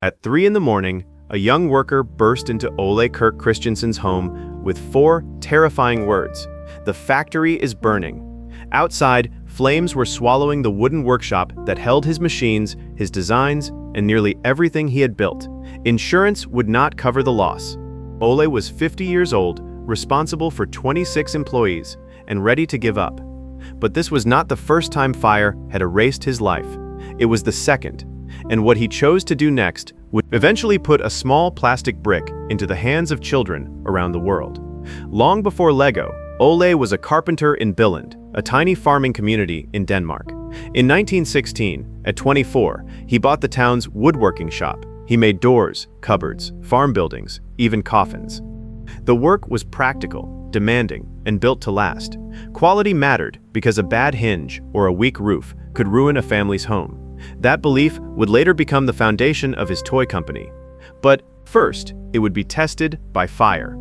At 3 in the morning, a young worker burst into Ole Kirk Kristiansen's home with 4 terrifying words: "The factory is burning." Outside, flames were swallowing the wooden workshop that held his machines, his designs, and nearly everything he had built. Insurance would not cover the loss. Ole was 50 years old, responsible for 26 employees, and ready to give up. But this was not the first time fire had erased his life. It was the second, and what he chose to do next would eventually put a small plastic brick into the hands of children around the world. Long before Lego, Ole was a carpenter in Billund, a tiny farming community in Denmark. In 1916, at 24, he bought the town's woodworking shop. He made doors, cupboards, farm buildings, even coffins. The work was practical, demanding, and built to last. Quality mattered because a bad hinge or a weak roof could ruin a family's home. That belief would later become the foundation of his toy company. But first, it would be tested by fire.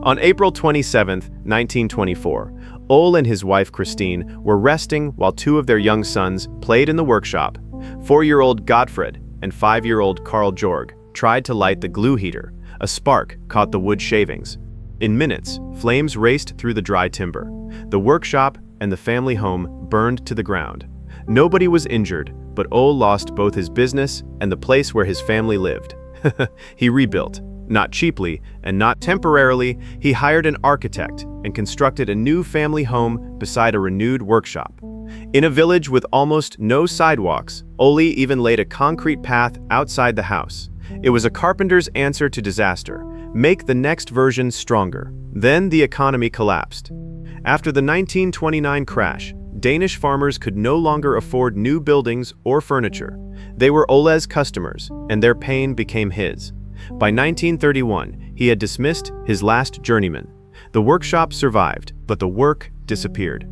On April 27, 1924, Ole and his wife Christine were resting while 2 of their young sons played in the workshop. 4-year-old Godtfred and 5-year-old Carl Jorg tried to light the glue heater. A spark caught the wood shavings. In minutes, flames raced through the dry timber. The workshop and the family home burned to the ground. Nobody was injured, but Ole lost both his business and the place where his family lived. He rebuilt. Not cheaply and not temporarily, he hired an architect and constructed a new family home beside a renewed workshop. In a village with almost no sidewalks, Ole even laid a concrete path outside the house. It was a carpenter's answer to disaster: make the next version stronger. Then the economy collapsed. After the 1929 crash, Danish farmers could no longer afford new buildings or furniture. They were Ole's customers, and their pain became his. By 1931, he had dismissed his last journeyman. The workshop survived, but the work disappeared.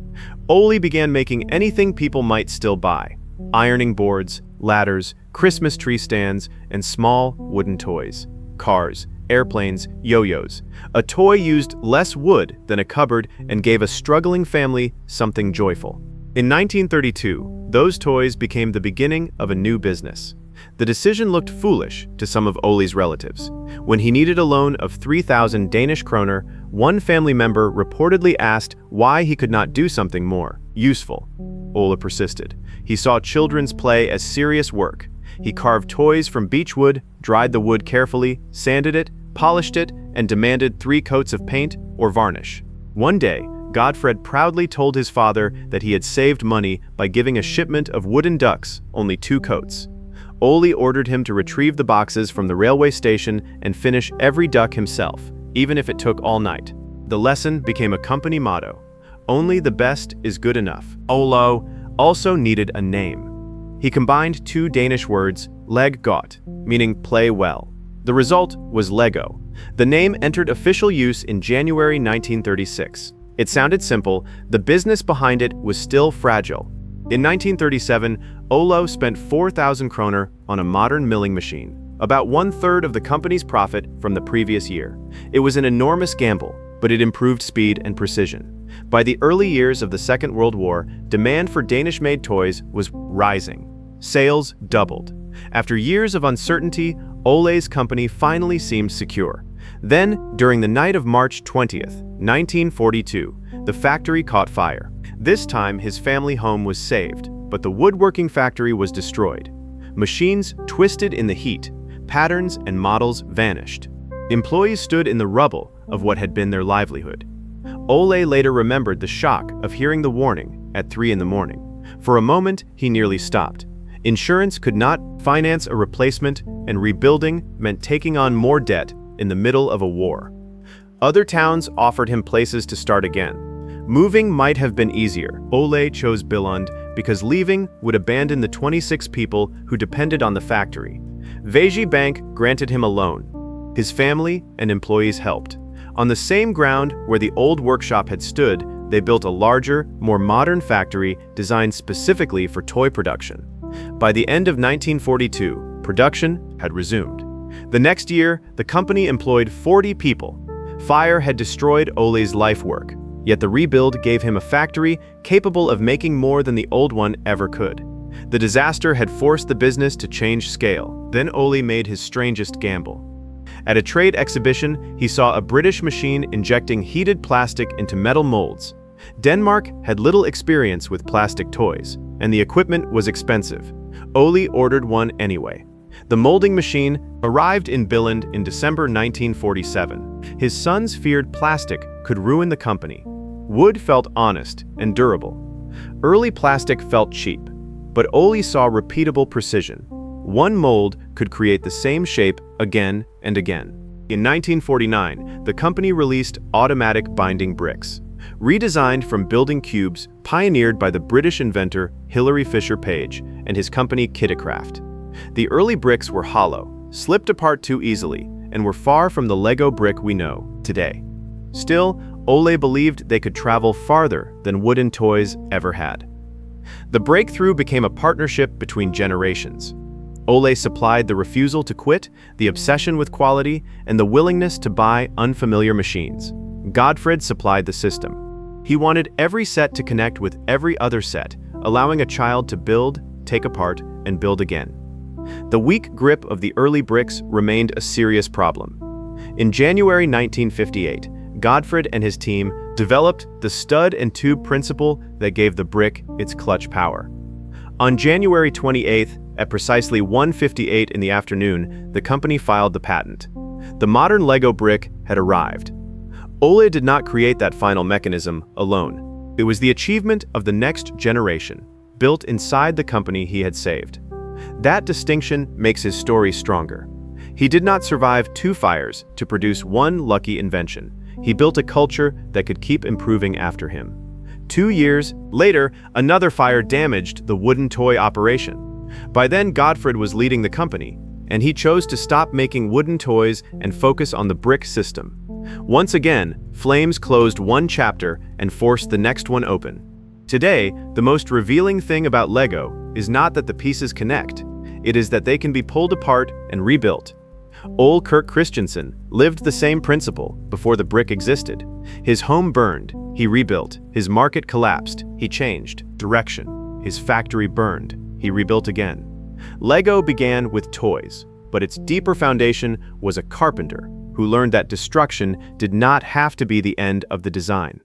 Ole began making anything people might still buy: ironing boards, ladders, Christmas tree stands, and small wooden toys. Cars, airplanes, yo-yos. A toy used less wood than a cupboard and gave a struggling family something joyful. In 1932, those toys became the beginning of a new business. The decision looked foolish to some of Ole's relatives. When he needed a loan of 3,000 Danish kroner, one family member reportedly asked why he could not do something more useful. Ole persisted. He saw children's play as serious work. He carved toys from beech wood, dried the wood carefully, sanded it, polished it, and demanded 3 coats of paint or varnish. One day, Godtfred proudly told his father that he had saved money by giving a shipment of wooden ducks only 2 coats. Ole ordered him to retrieve the boxes from the railway station and finish every duck himself, even if it took all night. The lesson became a company motto: only the best is good enough. Ole also needed a name. He combined 2 Danish words, leg godt, meaning play well. The result was Lego. The name entered official use in January 1936. It sounded simple, the business behind it was still fragile. In 1937, Ole spent 4,000 kroner on a modern milling machine, about 1/3 of the company's profit from the previous year. It was an enormous gamble, but it improved speed and precision. By the early years of the Second World War, demand for Danish-made toys was rising. Sales doubled. After years of uncertainty, Ole's company finally seemed secure. Then, during the night of March 20th, 1942, the factory caught fire. This time, his family home was saved, but the woodworking factory was destroyed. Machines twisted in the heat, patterns and models vanished. Employees stood in the rubble of what had been their livelihood. Ole later remembered the shock of hearing the warning at 3 in the morning. For a moment, he nearly stopped. Insurance could not finance a replacement, and rebuilding meant taking on more debt in the middle of a war. Other towns offered him places to start again. Moving might have been easier. Ole chose Billund because leaving would abandon the 26 people who depended on the factory. VG Bank granted him a loan. His family and employees helped. On the same ground where the old workshop had stood, they built a larger, more modern factory designed specifically for toy production. By the end of 1942, production had resumed. The next year, the company employed 40 people. Fire had destroyed Ole's life work, yet the rebuild gave him a factory capable of making more than the old one ever could. The disaster had forced the business to change scale. Then Ole made his strangest gamble. At a trade exhibition, he saw a British machine injecting heated plastic into metal molds. Denmark had little experience with plastic toys, and the equipment was expensive. Ole ordered one anyway. The molding machine arrived in Billund in December 1947. His sons feared plastic could ruin the company. Wood felt honest and durable. Early plastic felt cheap, but Ole saw repeatable precision. One mold could create the same shape again and again. In 1949, the company released automatic binding bricks. Redesigned from building cubes pioneered by the British inventor Hilary Fisher Page and his company Kittecraft. The early bricks were hollow, slipped apart too easily, and were far from the Lego brick we know today. Still, Ole believed they could travel farther than wooden toys ever had. The breakthrough became a partnership between generations. Ole supplied the refusal to quit, the obsession with quality, and the willingness to buy unfamiliar machines. Godtfred supplied the system. He wanted every set to connect with every other set, allowing a child to build, take apart, and build again. The weak grip of the early bricks remained a serious problem. In January 1958, Godtfred and his team developed the stud and tube principle that gave the brick its clutch power. On January 28th, at precisely 1:58 in the afternoon, the company filed the patent. The modern Lego brick had arrived. Ole did not create that final mechanism alone. It was the achievement of the next generation, built inside the company he had saved. That distinction makes his story stronger. He did not survive 2 fires to produce one lucky invention. He built a culture that could keep improving after him. 2 years later, another fire damaged the wooden toy operation. By then, Godtfred was leading the company, and he chose to stop making wooden toys and focus on the brick system. Once again, flames closed one chapter and forced the next one open. Today, the most revealing thing about Lego is not that the pieces connect. It is that they can be pulled apart and rebuilt. Ole Kirk Kristiansen lived the same principle before the brick existed. His home burned, he rebuilt. His market collapsed, he changed direction. His factory burned, he rebuilt again. Lego began with toys, but its deeper foundation was a carpenter who learned that destruction did not have to be the end of the design.